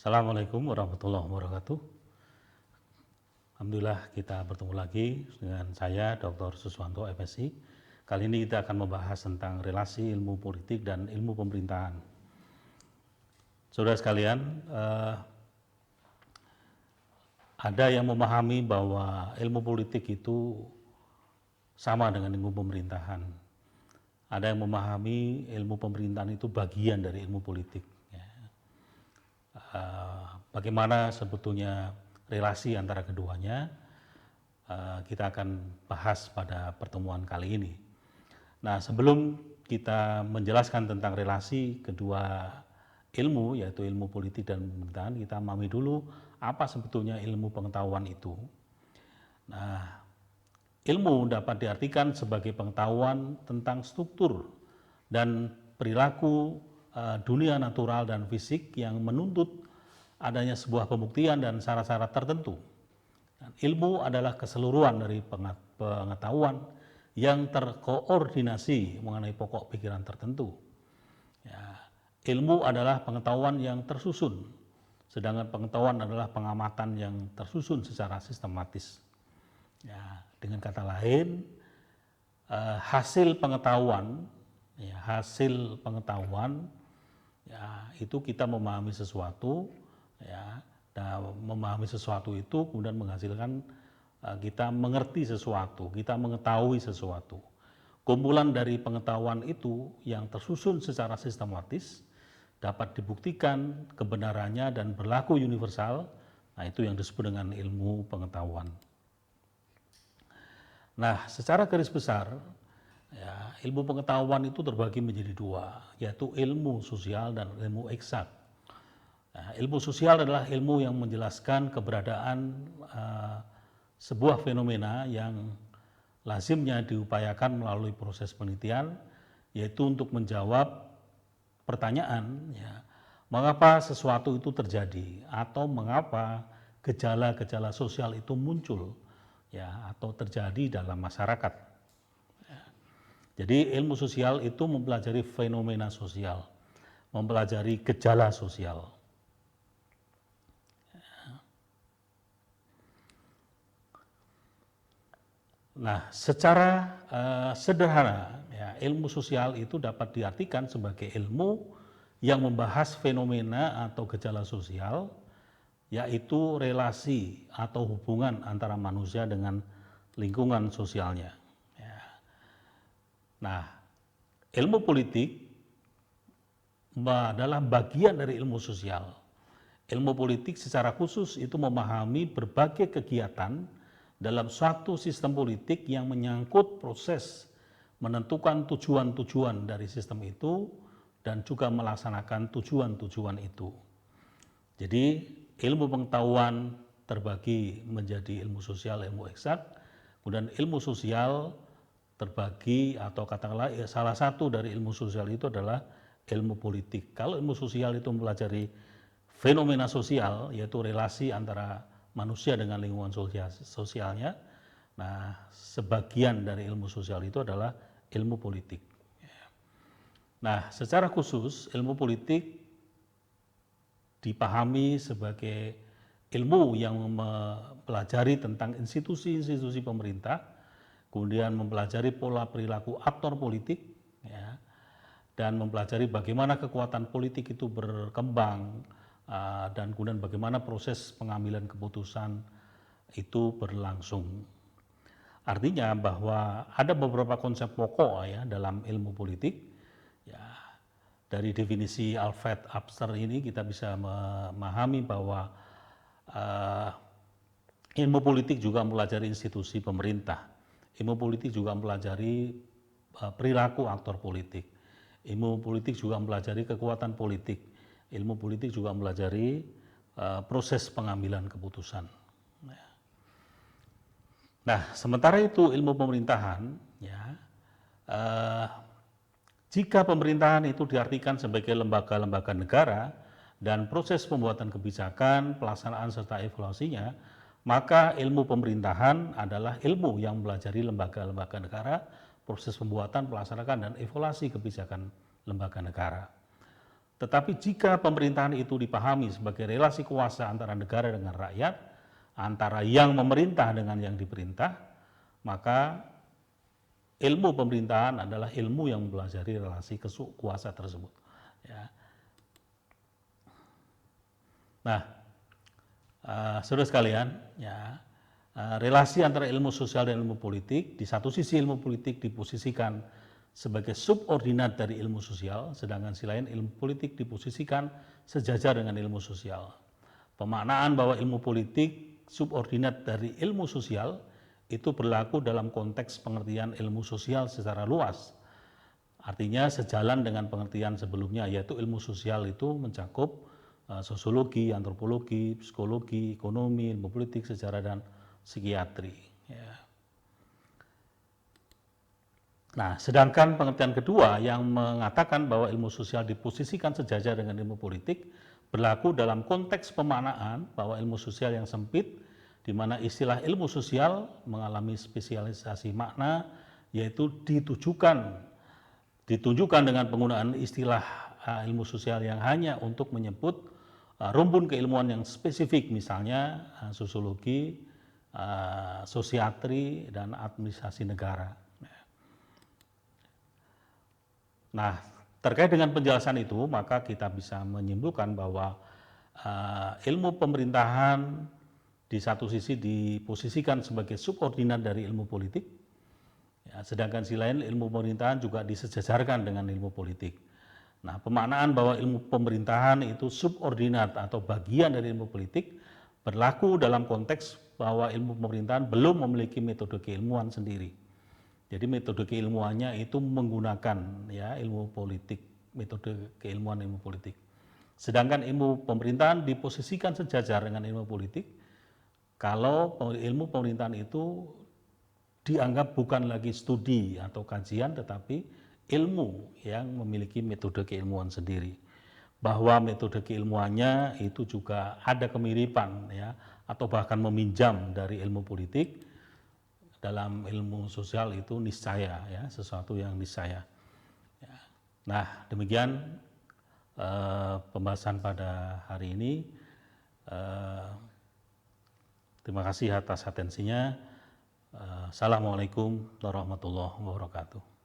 Assalamualaikum warahmatullahi wabarakatuh. Alhamdulillah kita bertemu lagi dengan saya Dr. Suswanto MSI. Kali ini kita akan membahas tentang relasi ilmu politik dan ilmu pemerintahan. Saudara sekalian, ada yang memahami bahwa ilmu politik itu sama dengan ilmu pemerintahan. Ada yang memahami ilmu pemerintahan itu bagian dari ilmu politik. Bagaimana sebetulnya relasi antara keduanya, kita akan bahas pada pertemuan kali ini. Nah, sebelum kita menjelaskan tentang relasi kedua ilmu, yaitu ilmu politik dan pemerintahan, kita memahami dulu apa sebetulnya ilmu pengetahuan itu. Nah, ilmu dapat diartikan sebagai pengetahuan tentang struktur dan perilaku dunia natural dan fisik yang menuntut adanya sebuah pembuktian dan syarat-syarat tertentu. Dan ilmu adalah keseluruhan dari pengetahuan yang terkoordinasi mengenai pokok pikiran tertentu. Ya, ilmu adalah pengetahuan yang tersusun, sedangkan pengetahuan adalah pengamatan yang tersusun secara sistematis. Ya, dengan kata lain, hasil pengetahuan, ya, itu kita memahami sesuatu. Ya, dan memahami sesuatu itu kemudian menghasilkan kita mengerti sesuatu, kita mengetahui sesuatu. Kumpulan dari pengetahuan itu yang tersusun secara sistematis dapat dibuktikan kebenarannya dan berlaku universal. Nah, itu yang disebut dengan ilmu pengetahuan. Nah, secara garis besar, ya, ilmu pengetahuan itu terbagi menjadi dua, yaitu ilmu sosial dan ilmu eksak. Nah, ilmu sosial adalah ilmu yang menjelaskan keberadaan sebuah fenomena yang lazimnya diupayakan melalui proses penelitian, yaitu untuk menjawab pertanyaan, ya, mengapa sesuatu itu terjadi atau mengapa gejala-gejala sosial itu muncul, ya, atau terjadi dalam masyarakat. Ya. Jadi ilmu sosial itu mempelajari fenomena sosial, mempelajari gejala sosial. Nah, secara sederhana, ya, ilmu sosial itu dapat diartikan sebagai ilmu yang membahas fenomena atau gejala sosial, yaitu relasi atau hubungan antara manusia dengan lingkungan sosialnya. Ya. Nah, ilmu politik adalah bagian dari ilmu sosial. Ilmu politik secara khusus itu memahami berbagai kegiatan dalam suatu sistem politik yang menyangkut proses menentukan tujuan-tujuan dari sistem itu dan juga melaksanakan tujuan-tujuan itu. Jadi ilmu pengetahuan terbagi menjadi ilmu sosial, ilmu eksak, kemudian ilmu sosial terbagi atau katakanlah salah satu dari ilmu sosial itu adalah ilmu politik. Kalau ilmu sosial itu mempelajari fenomena sosial, yaitu relasi antara manusia dengan lingkungan sosialnya. Nah, sebagian dari ilmu sosial itu adalah ilmu politik. Nah, secara khusus ilmu politik dipahami sebagai ilmu yang mempelajari tentang institusi-institusi pemerintah, kemudian mempelajari pola perilaku aktor politik, ya, dan mempelajari bagaimana kekuatan politik itu berkembang, dan kemudian bagaimana proses pengambilan keputusan itu berlangsung. Artinya bahwa ada beberapa konsep pokok, ya, dalam ilmu politik. Ya, dari definisi Alfred Abster ini kita bisa memahami bahwa ilmu politik juga mempelajari institusi pemerintah. Ilmu politik juga mempelajari perilaku aktor politik. Ilmu politik juga mempelajari kekuatan politik. Ilmu politik juga mempelajari proses pengambilan keputusan. Nah, sementara itu ilmu pemerintahan, ya, jika pemerintahan itu diartikan sebagai lembaga-lembaga negara dan proses pembuatan kebijakan, pelaksanaan serta evaluasinya, maka ilmu pemerintahan adalah ilmu yang mempelajari lembaga-lembaga negara, proses pembuatan, pelaksanaan dan evaluasi kebijakan lembaga negara. Tetapi jika pemerintahan itu dipahami sebagai relasi kuasa antara negara dengan rakyat, antara yang memerintah dengan yang diperintah, maka ilmu pemerintahan adalah ilmu yang mempelajari relasi kuasa tersebut. Ya. Nah, saudara sekalian, ya, relasi antara ilmu sosial dan ilmu politik, di satu sisi ilmu politik diposisikan sebagai subordinat dari ilmu sosial, sedangkan di lain ilmu politik diposisikan sejajar dengan ilmu sosial. Pemaknaan bahwa ilmu politik subordinat dari ilmu sosial itu berlaku dalam konteks pengertian ilmu sosial secara luas. Artinya sejalan dengan pengertian sebelumnya, yaitu ilmu sosial itu mencakup sosiologi, antropologi, psikologi, ekonomi, ilmu politik, sejarah, dan psikiatri. Ya. Nah, sedangkan pengertian kedua yang mengatakan bahwa ilmu sosial diposisikan sejajar dengan ilmu politik berlaku dalam konteks pemaknaan bahwa ilmu sosial yang sempit, di mana istilah ilmu sosial mengalami spesialisasi makna, yaitu ditunjukkan dengan penggunaan istilah ilmu sosial yang hanya untuk menyebut rumpun keilmuan yang spesifik, misalnya sosiologi, sosiatri, dan administrasi negara. Nah, terkait dengan penjelasan itu, maka kita bisa menyimpulkan bahwa ilmu pemerintahan di satu sisi diposisikan sebagai subordinat dari ilmu politik, ya, sedangkan di lain ilmu pemerintahan juga disejajarkan dengan ilmu politik. Nah, pemaknaan bahwa ilmu pemerintahan itu subordinat atau bagian dari ilmu politik berlaku dalam konteks bahwa ilmu pemerintahan belum memiliki metode keilmuan sendiri. Jadi metode keilmuannya itu menggunakan ya ilmu politik, metode keilmuan ilmu politik. Sedangkan ilmu pemerintahan diposisikan sejajar dengan ilmu politik kalau ilmu pemerintahan itu dianggap bukan lagi studi atau kajian, tetapi ilmu yang memiliki metode keilmuan sendiri. Bahwa metode keilmuannya itu juga ada kemiripan ya atau bahkan meminjam dari ilmu politik. Dalam ilmu sosial itu niscaya, ya, sesuatu yang niscaya. Ya. Nah, demikian pembahasan pada hari ini. Terima kasih atas atensinya. Assalamualaikum warahmatullahi wabarakatuh.